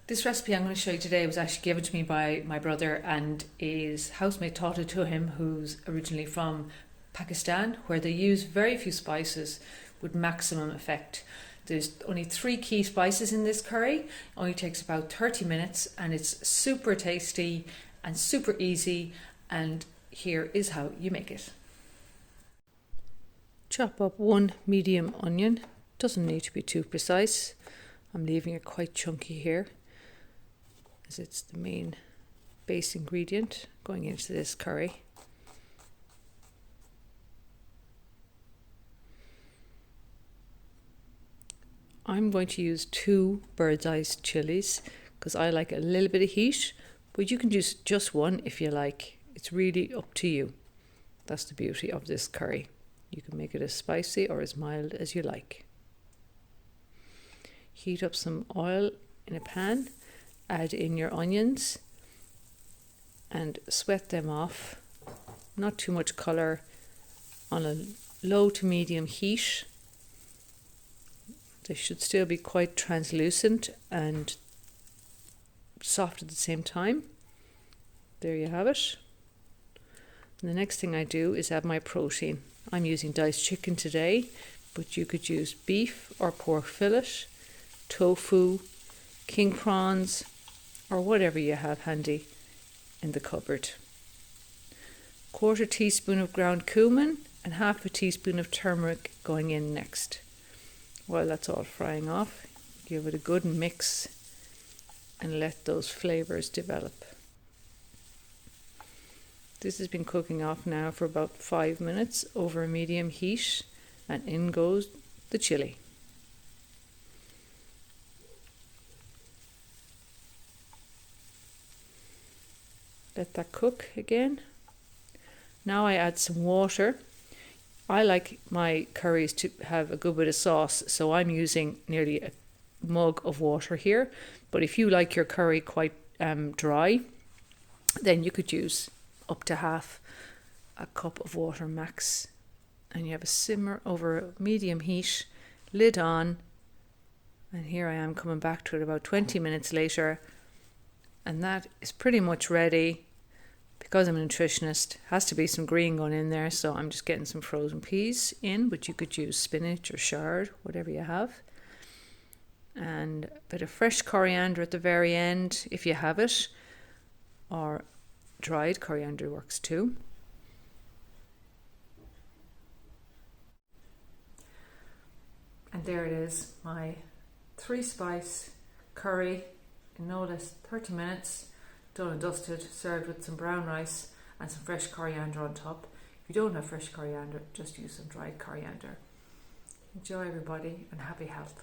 This recipe I'm going to show you today was actually given to me by my brother, and his housemate taught it to him, who's originally from Pakistan, where they use very few spices with maximum effect. There's only 3 key spices in this curry. It only takes about 30 minutes and it's super tasty and super easy, and here is how you make it. Chop up 1 medium onion. Doesn't need to be too precise. I'm leaving it quite chunky here, as it's the main base ingredient going into this curry. I'm going to use 2 bird's eye chilies because I like a little bit of heat, but you can use just 1 if you like. It's really up to you. That's the beauty of this curry. You can make it as spicy or as mild as you like. Heat up some oil in a pan, add in your onions and sweat them off. Not too much colour, on a low to medium heat. They should still be quite translucent and soft at the same time. There you have it. And the next thing I do is add my protein. I'm using diced chicken today, but you could use beef or pork fillet, tofu, king prawns, or whatever you have handy in the cupboard. 1/4 teaspoon of ground cumin and 1/2 teaspoon of turmeric going in next. While that's all frying off, give it a good mix and let those flavours develop. This has been cooking off now for about 5 minutes over a medium heat, and in goes the chili. Let that cook again. Now I add some water. I like my curries to have a good bit of sauce, so I'm using nearly a mug of water here. But if you like your curry quite dry, then you could use up to 1/2 cup of water max. And you have a simmer over a medium heat, lid on. And here I am coming back to it about 20 minutes later. And that is pretty much ready. Because I'm a nutritionist, has to be some green going in there, so I'm just getting some frozen peas in, but you could use spinach or chard, whatever you have. And a bit of fresh coriander at the very end, if you have it, or dried coriander works too. And there it is, my 3-spice curry in no less 30 minutes. Done and dusted, served with some brown rice and some fresh coriander on top. If you don't have fresh coriander, just use some dried coriander. Enjoy, everybody, and happy health.